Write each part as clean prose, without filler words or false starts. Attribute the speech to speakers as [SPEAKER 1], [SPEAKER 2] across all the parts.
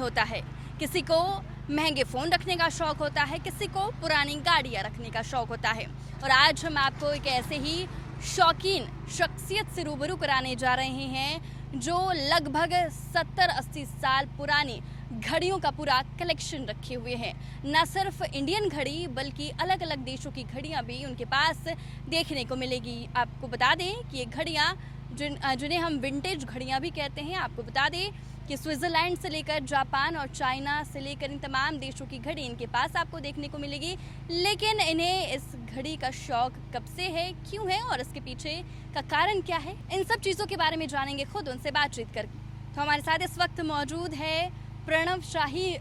[SPEAKER 1] होता है, किसी को महंगे फ़ोन रखने का शौक़ होता है, किसी को पुरानी गाड़ियाँ रखने का शौक़ होता है। और आज हम आपको एक ऐसे ही शौकीन शख्सियत से रूबरू कराने जा रहे हैं जो लगभग 70-80 साल पुरानी घड़ियों का पूरा कलेक्शन रखे हुए हैं। न सिर्फ इंडियन घड़ी बल्कि अलग अलग देशों की घड़ियां भी उनके पास देखने को मिलेगी। आपको बता दें कि ये घड़ियां जिन्हें हम विंटेज घड़ियां भी कहते हैं, आपको बता दें कि स्विट्ज़रलैंड से लेकर जापान और चाइना से लेकर इन तमाम देशों की घड़ी इनके पास आपको देखने को मिलेगी। लेकिन इन्हें इस घड़ी का शौक़ कब से है, क्यों है और इसके पीछे का कारण क्या है, इन सब चीज़ों के बारे में जानेंगे खुद उनसे बातचीत कर। तो हमारे साथ इस वक्त मौजूद है प्रणव शाही,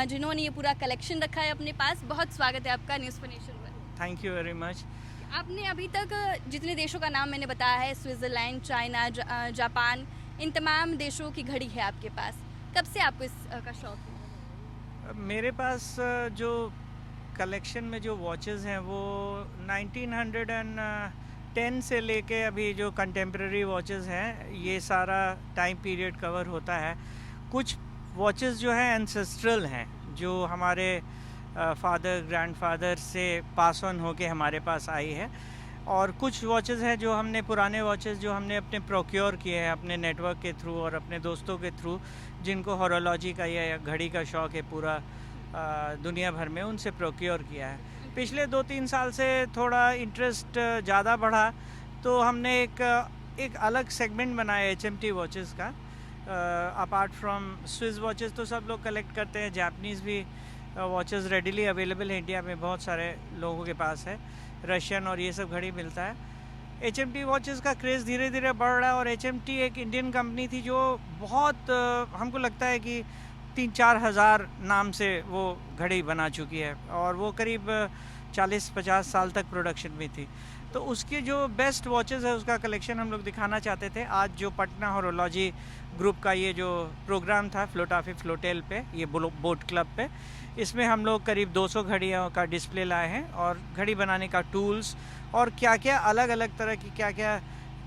[SPEAKER 1] जिन्होंने ये पूरा कलेक्शन रखा है अपने पास। बहुत स्वागत है आपका न्यूज़ नेशन पर।
[SPEAKER 2] Thank you very much.
[SPEAKER 1] आपने अभी तक जितने देशों का नाम मैंने बताया है, स्विट्ज़रलैंड, चाइना, जापान, इन तमाम देशों की घड़ी है आपके पास। कब से आपको इसका शौक़ है?
[SPEAKER 2] मेरे पास जो कलेक्शन में जो वॉचेस हैं वो 1910 से लेके अभी जो कंटेम्प्रेरी वॉचेस हैं, ये सारा टाइम पीरियड कवर होता है। कुछ वॉचेस जो हैं एंसेस्ट्रल हैं, जो हमारे फादर ग्रैंडफादर से पास ऑन होके हमारे पास आई है। और कुछ वॉचेस हैं जो हमने पुराने वॉचेस जो हमने अपने प्रोक्योर किए हैं अपने नेटवर्क के थ्रू और अपने दोस्तों के थ्रू, जिनको हॉरोलॉजी का या घड़ी का शौक़ है पूरा दुनिया भर में, उनसे प्रोक्योर किया है। पिछले 2-3 साल से थोड़ा इंटरेस्ट ज़्यादा बढ़ा तो हमने एक अलग सेगमेंट बनाया HMT वॉचेस का। अपार्ट फ्रॉम स्विस वॉचेस तो सब लोग कलेक्ट करते हैं, जापानीज़ भी वॉचेस रेडीली अवेलेबल है इंडिया में, बहुत सारे लोगों के पास है। रशियन और ये सब घड़ी मिलता है। HMT वॉचेस का क्रेज़ धीरे धीरे बढ़ रहा है और HMT एक इंडियन कंपनी थी जो बहुत हमको लगता है कि 3-4 हज़ार नाम से वो घड़ी बना चुकी है और वो करीब 40-50 साल तक प्रोडक्शन में थी। तो उसके जो बेस्ट वॉचेस है उसका कलेक्शन हम लोग दिखाना चाहते थे। आज जो पटना हॉरोलॉजी ग्रुप का ये जो प्रोग्राम था फ्लोटाफी फ्लोटेल पे, ये बोट क्लब पे, इसमें हम लोग करीब 200 घड़ियों का डिस्प्ले लाए हैं और घड़ी बनाने का टूल्स और क्या क्या अलग अलग तरह की क्या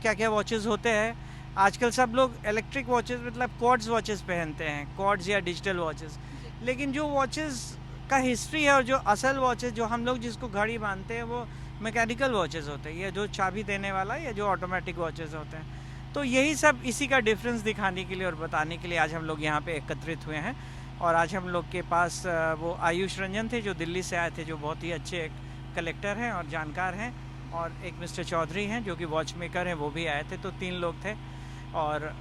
[SPEAKER 2] क्या वॉचेस होते हैं। आजकल सब लोग इलेक्ट्रिक वॉचेस मतलब क्वार्ट्ज वॉचेस पहनते हैं, क्वार्ट्ज या डिजिटल वॉचेस, लेकिन जो वॉचेस का हिस्ट्री है और जो असल वॉचेस जो हम लोग जिसको घड़ी मानते हैं वो मैकेनिकल वॉचेस होते हैं, या जो चाबी देने वाला या जो ऑटोमेटिक वॉचेस होते हैं। तो यही सब इसी का डिफरेंस दिखाने के लिए और बताने के लिए आज हम लोग यहाँ पे एकत्रित हुए हैं। और आज हम लोग के पास वो आयुष रंजन थे जो दिल्ली से आए थे, जो बहुत ही अच्छे कलेक्टर हैं और जानकार हैं, और एक मिस्टर चौधरी हैं जो कि वॉच मेकर हैं, वो भी आए थे। तो 3 लोग थे और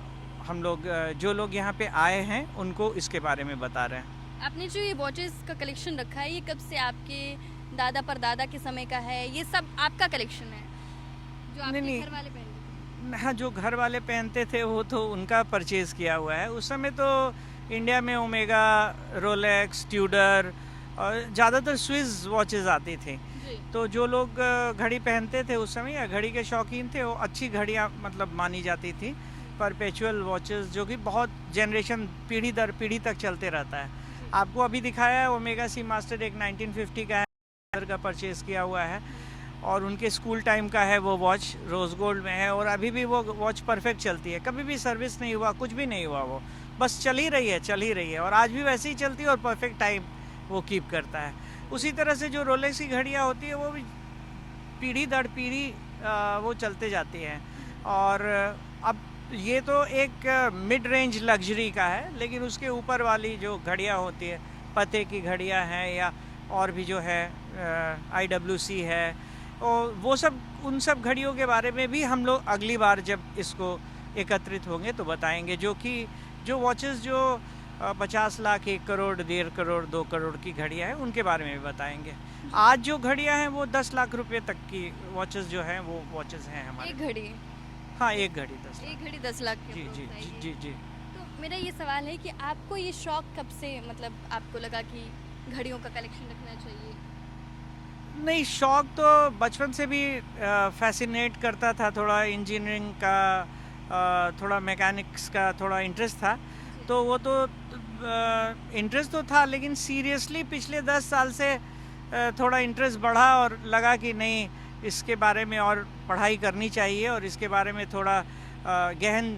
[SPEAKER 2] हम लोग जो लोग यहाँ पे आए हैं उनको इसके बारे में बता रहे हैं।
[SPEAKER 1] आपने जो ये वॉचेस का कलेक्शन रखा है, ये कब से आपके दादा परदादा के समय का है? ये सब आपका कलेक्शन है जो आपके घर वाले पहनते थे?
[SPEAKER 2] हाँ, जो घर वाले पहनते थे वो तो उनका परचेज़ किया हुआ है। उस समय तो इंडिया में ओमेगा, रोलेक्स, ट्यूडर और ज़्यादातर स्विस वॉचेस आती थी। तो जो लोग घड़ी पहनते थे उस समय या घड़ी के शौकीन थे, वो अच्छी घड़ियाँ मतलब मानी जाती थी। परपेचुअल वॉचेस जो कि बहुत जनरेशन पीढ़ी दर पीढ़ी तक चलते रहता है। आपको अभी दिखाया है ओमेगा सी मास्टर, एक 1950 का है, का परचेज़ किया हुआ है और उनके स्कूल टाइम का है वो वॉच, रोज़ गोल्ड में है और अभी भी वो वॉच परफेक्ट चलती है, कभी भी सर्विस नहीं हुआ, कुछ भी नहीं हुआ, वो बस चल ही रही है और आज भी वैसे ही चलती है और परफेक्ट टाइम वो कीप करता है। उसी तरह से जो रोलेक्स की घड़ियाँ होती है वो भी पीढ़ी दर पीढ़ी वो चलते जाती हैं। और अब ये तो एक मिड रेंज लग्जरी का है, लेकिन उसके ऊपर वाली जो घड़ियाँ होती है, पते की घड़ियाँ हैं या और भी जो है IWC है, और वो सब उन सब घड़ियों के बारे में भी हम लोग अगली बार जब इसको एकत्रित होंगे तो बताएंगे। जो कि जो वॉचेस जो 50 लाख, 1 करोड़, 1.5 करोड़, 2 करोड़ की घड़ियाँ हैं उनके बारे में भी बताएंगे। आज जो घड़ियाँ हैं वो 10 लाख रुपए तक की वॉचेस जो हैं वो वॉचेस हैं हमारे।
[SPEAKER 1] एक घड़ी?
[SPEAKER 2] हाँ, एक घड़ी 10 लाख।
[SPEAKER 1] एक घड़ी 10 लाख की?
[SPEAKER 2] जी जी जी जी जी।
[SPEAKER 1] तो मेरा ये सवाल है कि आपको ये शौक़ कब से, मतलब आपको लगा कि घड़ियों का कलेक्शन रखना चाहिए?
[SPEAKER 2] नहीं, शौक़ तो बचपन से भी फैसिनेट करता था, थोड़ा इंजीनियरिंग का, थोड़ा मैकेनिक्स का थोड़ा इंटरेस्ट था। तो वो तो इंटरेस्ट तो था, लेकिन सीरियसली पिछले 10 साल से थोड़ा इंटरेस्ट बढ़ा और लगा कि नहीं, इसके बारे में और पढ़ाई करनी चाहिए और इसके बारे में थोड़ा गहन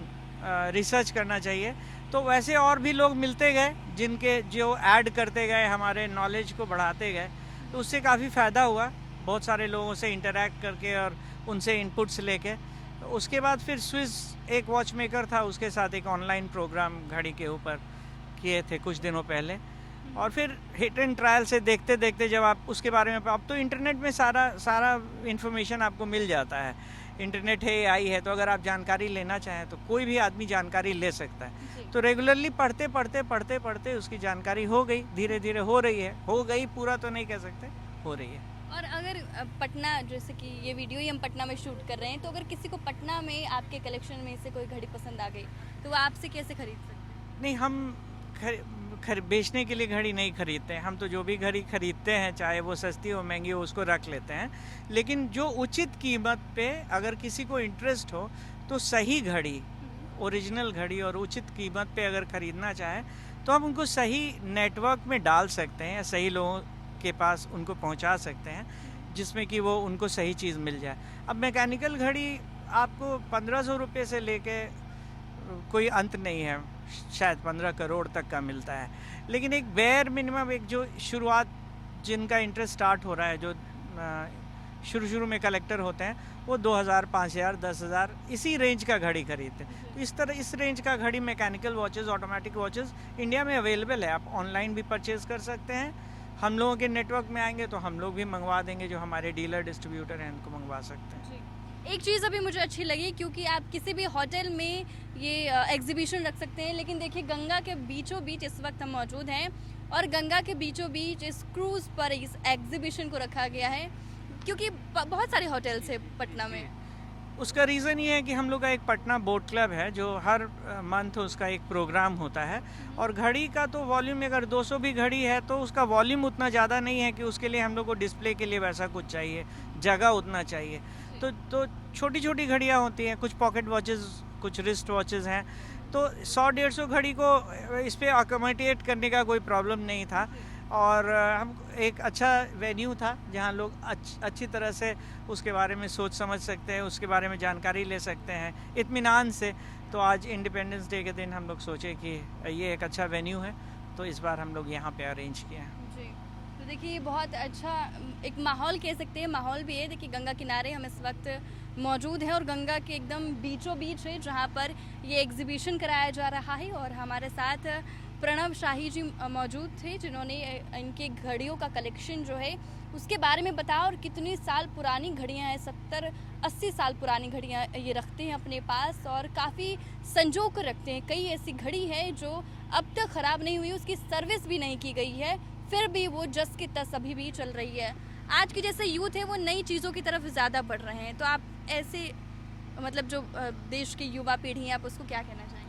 [SPEAKER 2] रिसर्च करना चाहिए। तो वैसे और भी लोग मिलते गए जिनके जो ऐड करते गए, हमारे नॉलेज को बढ़ाते गए, तो उससे काफ़ी फ़ायदा हुआ बहुत सारे लोगों से इंटरेक्ट करके और उनसे इनपुट्स लेके। उसके बाद फिर स्विस एक वॉच मेकर था, उसके साथ एक ऑनलाइन प्रोग्राम घड़ी के ऊपर किए थे कुछ दिनों पहले। और फिर हिट एंड ट्रायल से देखते देखते जब आप उसके बारे में, अब तो इंटरनेट में सारा इन्फॉर्मेशन आपको मिल जाता है, इंटरनेट है, AI है, तो अगर आप जानकारी लेना चाहें तो कोई भी आदमी जानकारी ले सकता है। तो रेगुलरली पढ़ते उसकी जानकारी हो गई, धीरे धीरे हो रही है, हो गई पूरा तो नहीं कह सकते, हो रही है।
[SPEAKER 1] और अगर पटना, जैसे कि ये वीडियो ही हम पटना में शूट कर रहे हैं, तो अगर किसी को पटना में आपके कलेक्शन में से कोई घड़ी पसंद आ गई तो वो आपसे कैसे खरीद सकते हैं?
[SPEAKER 2] नहीं, हम बेचने के लिए घड़ी नहीं खरीदते हैं। हम तो जो भी घड़ी खरीदते हैं, चाहे वो सस्ती हो महंगी हो, उसको रख लेते हैं। लेकिन जो उचित कीमत पे अगर किसी को इंटरेस्ट हो तो सही घड़ी, ओरिजिनल घड़ी और उचित कीमत पे अगर ख़रीदना चाहे तो हम उनको सही नेटवर्क में डाल सकते हैं, सही लोगों के पास उनको पहुंचा सकते हैं, जिसमें कि वो उनको सही चीज़ मिल जाए। अब मैकेनिकल घड़ी आपको 1500 रुपये से लेके कोई अंत नहीं है, शायद 15 करोड़ तक का मिलता है। लेकिन एक बेयर मिनिमम, एक जो शुरुआत जिनका इंटरेस्ट स्टार्ट हो रहा है, जो शुरू में कलेक्टर होते हैं, वो 2000, 5000, 10,000 इसी रेंज का घड़ी खरीदते हैं। तो इस तरह इस रेंज का घड़ी mechanical watches, automatic watches India में अवेलेबल है। आप ऑनलाइन भी परचेज़ कर सकते हैं, हम लोगों के नेटवर्क में आएंगे तो हम लोग भी मंगवा देंगे, जो हमारे डीलर डिस्ट्रीब्यूटर हैं उनको मंगवा सकते हैं।
[SPEAKER 1] एक चीज़ अभी मुझे अच्छी लगी, क्योंकि आप किसी भी होटल में ये एग्जीबिशन रख सकते हैं, लेकिन देखिए गंगा के बीचों बीच इस वक्त हम मौजूद हैं और गंगा के बीचों बीच इस क्रूज़ पर इस एग्जीबिशन को रखा गया है, क्योंकि बहुत सारे होटल्स हैं पटना में।
[SPEAKER 2] उसका रीज़न ये है कि हम लोग का एक पटना बोट क्लब है, जो हर मंथ उसका एक प्रोग्राम होता है। और घड़ी का तो वॉल्यूम, अगर 200 भी घड़ी है तो उसका वॉल्यूम उतना ज़्यादा नहीं है कि उसके लिए हम लोग को डिस्प्ले के लिए वैसा कुछ चाहिए, जगह उतना चाहिए। तो छोटी छोटी घड़ियाँ होती हैं, कुछ पॉकेट वॉचेस, कुछ रिस्ट वॉचेस हैं। तो 100-150 घड़ी को इस पर अकोमोडेट करने का कोई प्रॉब्लम नहीं था। और हम एक अच्छा वेन्यू था जहाँ लोग अच्छी तरह से उसके बारे में सोच समझ सकते हैं, उसके बारे में जानकारी ले सकते हैं इत्मीनान से। तो आज इंडिपेंडेंस डे के दिन हम लोग सोचे कि ये एक अच्छा वेन्यू है, तो इस बार हम लोग यहाँ पे अरेंज किए हैं।
[SPEAKER 1] जी, तो देखिए बहुत अच्छा एक माहौल कह सकते हैं, माहौल भी है। देखिए गंगा किनारे हम इस वक्त मौजूद हैं और गंगा के एकदम बीचों बीच है जहाँ पर ये एग्जीबिशन कराया जा रहा है। और हमारे साथ प्रणव शाही जी मौजूद थे, जिन्होंने इनके घड़ियों का कलेक्शन जो है उसके बारे में बताया और कितनी साल पुरानी घड़ियां हैं, 70-80 साल पुरानी घड़ियां ये रखते हैं अपने पास और काफ़ी संजो कर रखते हैं। कई ऐसी घड़ी है जो अब तक ख़राब नहीं हुई, उसकी सर्विस भी नहीं की गई है, फिर भी वो जस की तस अभी भी चल रही है। आज की जैसे यूथ है वो नई चीज़ों की तरफ ज़्यादा बढ़ रहे हैं, तो आप ऐसे मतलब जो देश की युवा पीढ़ी है, आप उसको क्या कहना चाहेंगे?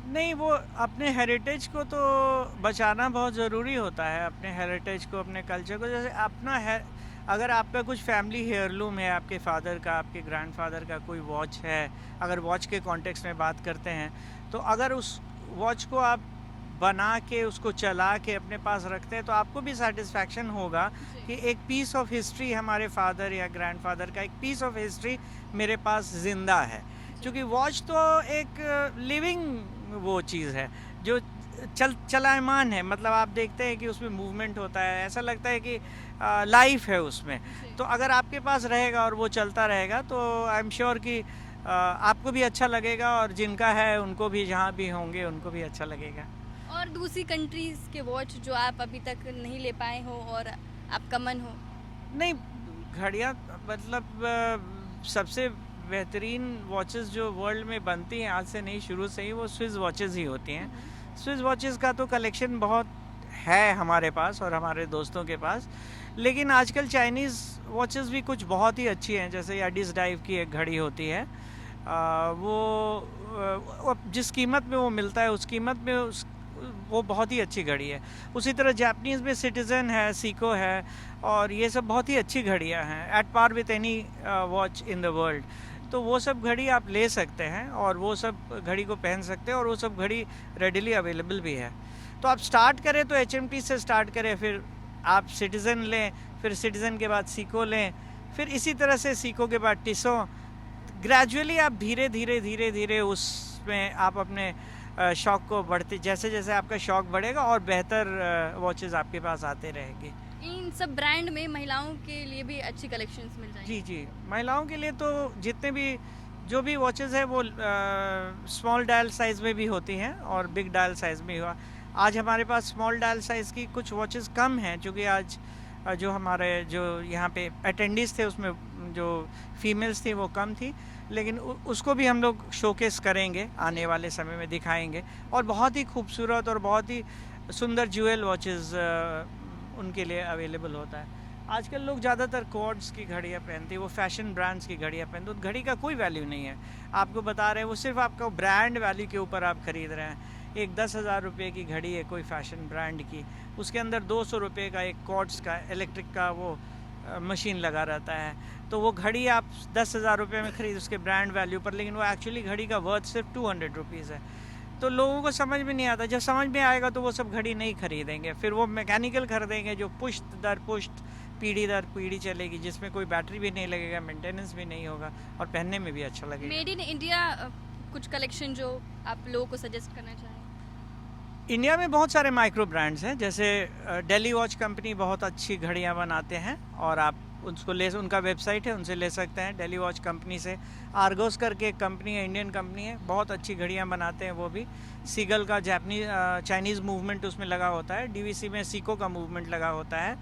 [SPEAKER 2] नहीं, वो अपने हेरिटेज को तो बचाना बहुत ज़रूरी होता है, अपने हेरिटेज को, अपने कल्चर को। जैसे अपना है, अगर आपका कुछ फैमिली हेयरलूम है, आपके फादर का, आपके ग्रैंडफादर का कोई वॉच है, अगर वॉच के कॉन्टेक्स्ट में बात करते हैं, तो अगर उस वॉच को आप बना के उसको चला के अपने पास रखते हैं तो आपको भी सेटिस्फैक्शन होगा कि एक पीस ऑफ हिस्ट्री, हमारे फादर या ग्रैंडफादर का एक पीस ऑफ हिस्ट्री मेरे पास ज़िंदा है। क्योंकि वॉच तो एक लिविंग वो चीज़ है जो चलायमान है, मतलब आप देखते हैं कि उसमें मूवमेंट होता है, ऐसा लगता है कि लाइफ है उसमें। तो अगर आपके पास रहेगा और वो चलता रहेगा तो आई एम श्योर कि आपको भी अच्छा लगेगा और जिनका है उनको भी, जहाँ भी होंगे उनको भी अच्छा लगेगा।
[SPEAKER 1] और दूसरी कंट्रीज़ के वॉच जो आप अभी तक नहीं ले पाए हो और आपका मन हो? नहीं,
[SPEAKER 2] घड़ियाँ मतलब सबसे बेहतरीन वॉचेस जो वर्ल्ड में बनती हैं, आज से नहीं शुरू से ही, वो स्विस वॉचेस ही होती हैं। स्विस वॉचेस का तो कलेक्शन बहुत है हमारे पास और हमारे दोस्तों के पास, लेकिन आजकल चाइनीज़ वॉचेस भी कुछ बहुत ही अच्छी हैं। जैसे एडिस डाइव की एक घड़ी होती है, वो जिस कीमत में वो मिलता है उस कीमत में वो बहुत ही अच्छी घड़ी है। उसी तरह जापानीज़ में सिटीज़न है, सीको है, और ये सब बहुत ही अच्छी घड़ियाँ हैं, at par with any watch in the world. तो वो सब घड़ी आप ले सकते हैं और वो सब घड़ी को पहन सकते हैं और वो सब घड़ी रेडिली अवेलेबल भी है। तो आप स्टार्ट करें तो HMT से स्टार्ट करें, फिर आप सिटीज़न लें, फिर सिटीज़न के बाद सीको लें, फिर इसी तरह से सीको के बाद टिसो। ग्रेजुअली आप धीरे धीरे उसमें आप अपने शौक को बढ़ते, जैसे जैसे आपका शौक बढ़ेगा और बेहतर वॉचेस आपके पास आते रहेंगे।
[SPEAKER 1] इन सब ब्रांड में महिलाओं के लिए भी अच्छी कलेक्शंस मिल जाएंगी।
[SPEAKER 2] जी जी, महिलाओं के लिए तो जितने भी जो भी वॉचेस है वो स्मॉल डायल साइज़ में भी होती हैं और बिग डायल साइज़ में हुआ। आज हमारे पास स्मॉल डायल साइज़ की कुछ वॉचेस कम हैं, क्योंकि आज जो हमारे जो यहाँ पे अटेंडीज़ थे उसमें जो फीमेल्स थी वो कम थी, लेकिन उसको भी हम लोग शोकेस करेंगे, आने वाले समय में दिखाएंगे। और बहुत ही खूबसूरत और बहुत ही सुंदर ज्वेल वॉचेस उनके लिए अवेलेबल होता है। आजकल लोग ज़्यादातर कॉर्ड्स की घड़ियाँ पहनते हैं, वो फैशन ब्रांड्स की घड़ियाँ पहनते हैं। घड़ी का कोई वैल्यू नहीं है, आपको बता रहे हैं, वो सिर्फ आपका ब्रांड वैल्यू के ऊपर आप ख़रीद रहे हैं। एक 10,000 रुपये की घड़ी है कोई फैशन ब्रांड की, उसके अंदर 200 रुपये का एक कॉर्ड्स का इलेक्ट्रिक का वो मशीन लगा रहता है। तो वो घड़ी आप 10,000 रुपये में खरीद उसके ब्रांड वैल्यू पर, लेकिन वो एक्चुअली घड़ी का वर्थ सिर्फ 200 रुपीज़ है। तो लोगों को समझ में नहीं आता, जब समझ में आएगा तो वो सब घड़ी नहीं खरीदेंगे, फिर वो मैकेनिकल खरीदेंगे जो पुश्त दर पुश्त पीढ़ी दर पीढ़ी चलेगी, जिसमें कोई बैटरी भी नहीं लगेगा, मेंटेनेंस भी नहीं होगा और पहनने में भी अच्छा लगेगा।
[SPEAKER 1] मेड इन इंडिया कुछ कलेक्शन जो आप लोगों को सजेस्ट करना चाहें?
[SPEAKER 2] इंडिया में बहुत सारे माइक्रो ब्रांड्स हैं, जैसे डेली वॉच कंपनी बहुत अच्छी घड़ियाँ बनाते हैं और आप उसको उनका वेबसाइट है, उनसे ले सकते हैं डेली वॉच कंपनी से। आर्गोस करके एक कंपनी है, इंडियन कंपनी है, बहुत अच्छी घड़ियाँ बनाते हैं वो भी। सीगल का चाइनीज़ मूवमेंट उसमें लगा होता है, डीवीसी में सीको का मूवमेंट लगा होता है,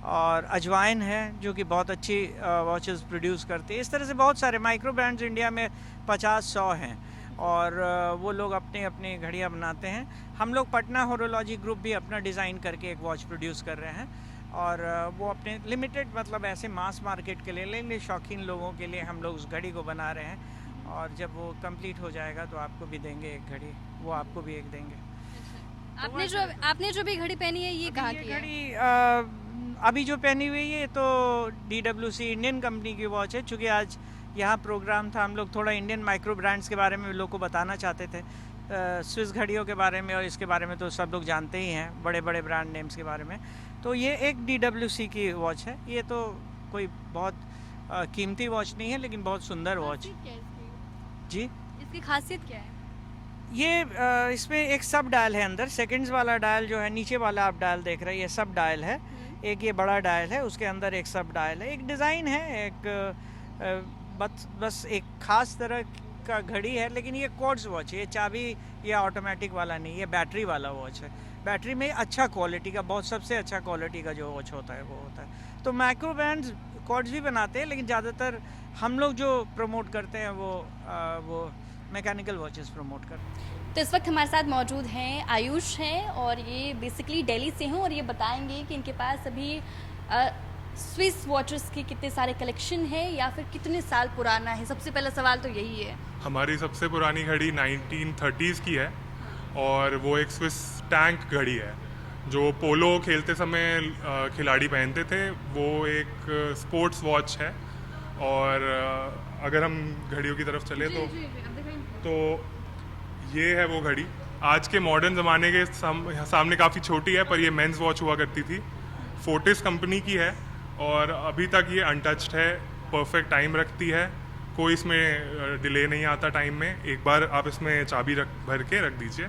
[SPEAKER 2] और अजवाइन है जो कि बहुत अच्छी वॉचेस प्रोड्यूस करती है। इस तरह से बहुत सारे माइक्रो ब्रांड्स इंडिया में 50-100 हैं और वो लोग अपनी अपनी घड़ियाँ बनाते हैं। हम लोग पटना होरोलॉजी ग्रुप भी अपना डिज़ाइन करके एक वॉच प्रोड्यूस कर रहे हैं और वो अपने लिमिटेड, मतलब ऐसे मास मार्केट के लिए लेंगे, शौकीन लोगों के लिए हम लोग उस घड़ी को बना रहे हैं और जब वो कंप्लीट हो जाएगा तो आपको भी देंगे एक घड़ी, वो आपको भी एक देंगे।
[SPEAKER 1] आपने जो भी घड़ी पहनी है ये कहाँ की है?
[SPEAKER 2] घड़ी अभी जो पहनी हुई है तो DWC इंडियन कंपनी की वॉच है। चूँकि आज यहाँ प्रोग्राम था, हम लोग थोड़ा इंडियन माइक्रो ब्रांड्स के बारे में लोग को बताना चाहते थे, स्विस घड़ियों के बारे में, और इसके बारे में तो सब लोग जानते ही हैं, बड़े बड़े ब्रांड नेम्स के बारे में। तो ये एक DWC की वॉच है। ये तो कोई बहुत कीमती वॉच नहीं है, लेकिन बहुत सुंदर वॉच है। जी,
[SPEAKER 1] इसकी खासियत क्या है?
[SPEAKER 2] ये इसमें एक सब डायल है अंदर, सेकंड्स वाला डायल जो है, नीचे वाला आप डायल देख रहे हैं, ये सब डायल है। एक ये बड़ा डायल है, उसके अंदर एक सब डायल है। एक डिज़ाइन है, एक बस एक ख़ास तरह का घड़ी है, लेकिन ये क्वार्ट्ज वॉच है, ये चाबी या ऑटोमेटिक वाला नहीं, ये बैटरी वाला वॉच है। बैटरी में अच्छा क्वालिटी का, बहुत सबसे अच्छा क्वालिटी का जो वॉच होता है वो होता है। तो माइक्रो ब्रांड्स क्वार्ट्ज भी बनाते हैं, लेकिन ज़्यादातर हम लोग जो प्रमोट करते हैं वो मैकेनिकल वॉचेस प्रमोट करते हैं।
[SPEAKER 1] तो इस वक्त हमारे साथ मौजूद हैं आयुष हैं और ये बेसिकली दिल्ली से हैं और ये बताएंगे कि इनके पास अभी स्विस वॉचेस के कितने सारे कलेक्शन है या फिर कितने साल पुराना है। सबसे पहला सवाल तो यही है।
[SPEAKER 3] हमारी सबसे पुरानी घड़ी 1930s की है और वो एक स्विस टैंक घड़ी है जो पोलो खेलते समय खिलाड़ी पहनते थे। वो एक स्पोर्ट्स वॉच है और अगर हम घड़ियों की तरफ चले तो ये है वो घड़ी। आज के मॉडर्न ज़माने के सामने काफ़ी छोटी है, पर ये मेंस वॉच हुआ करती थी। फोर्टिस कंपनी की है और अभी तक ये अनटच्ड है, परफेक्ट टाइम रखती है, कोई इसमें डिले नहीं आता टाइम में। एक बार आप इसमें चाबी भर के रख दीजिए।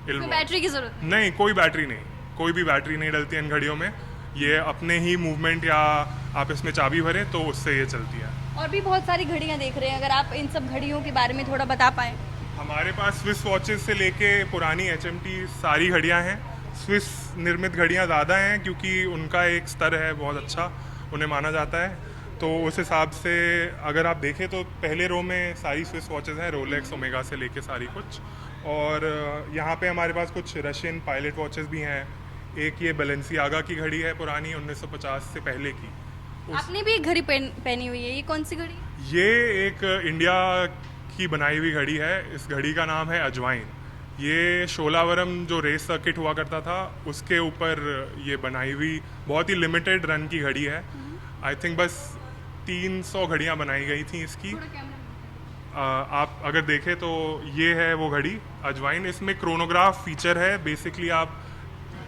[SPEAKER 1] बैटरी की ज़रूरत
[SPEAKER 3] नहीं, कोई बैटरी नहीं, कोई भी बैटरी नहीं डलती इन घड़ियों में। ये अपने ही मूवमेंट या आप इसमें चाबी भरें तो उससे ये चलती है।
[SPEAKER 1] और भी बहुत सारी घड़ियाँ देख रहे हैं, अगर आप इन सब घड़ियों के बारे में थोड़ा बता पाएँ।
[SPEAKER 3] हमारे पास स्विस वॉचेस से लेके पुरानी HMT सारी घड़ियाँ हैं। स्विस निर्मित घड़ियाँ ज़्यादा हैं क्योंकि उनका एक स्तर है बहुत अच्छा, उन्हें माना जाता है। तो उस हिसाब से अगर आप देखें तो पहले रो में सारी स्विस वॉचेस हैं, रोलेक्स, ओमेगा से लेके सारी कुछ। और यहाँ पे हमारे पास कुछ रशियन पायलट वॉचेस भी हैं। एक ये बैलेंसियागा की घड़ी है पुरानी, 1950 से पहले की।
[SPEAKER 1] आपने भी एक घड़ी पहनी हुई है, ये कौन सी घड़ी?
[SPEAKER 3] ये एक इंडिया की बनाई हुई घड़ी है। इस घड़ी का नाम है अजवाइन। ये शोलावरम जो रेस सर्किट हुआ करता था उसके ऊपर ये बनाई हुई बहुत ही लिमिटेड रन की घड़ी है। आई थिंक बस 300 घड़ियाँ बनाई गई थी इसकी। आप अगर देखें तो ये है वो घड़ी अजवाइन। इसमें क्रोनोग्राफ फीचर है। बेसिकली आप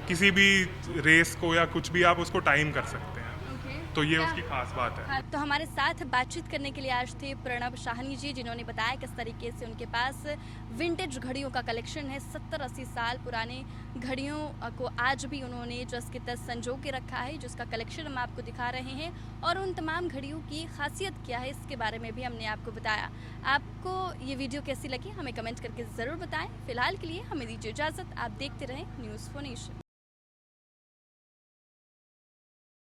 [SPEAKER 3] किसी भी रेस को या कुछ भी आप उसको टाइम कर सकते हैं। तो ये उसकी खास बात है।
[SPEAKER 1] हाँ, तो हमारे साथ बातचीत करने के लिए आज थे प्रणव शाहनी जी, जिन्होंने बताया किस तरीके से उनके पास विंटेज घड़ियों का कलेक्शन है। 70-80 साल पुराने घड़ियों को आज भी उन्होंने जस के तस संजो के रखा है, जिसका कलेक्शन हम आपको दिखा रहे हैं। और उन तमाम घड़ियों की खासियत क्या है, इसके बारे में भी हमने आपको बताया। आपको ये वीडियो कैसी लगी हमें कमेंट करके ज़रूर बताएं। फिलहाल के लिए हमें दीजिए इजाज़त। आप देखते रहें न्यूज़4 नेशन।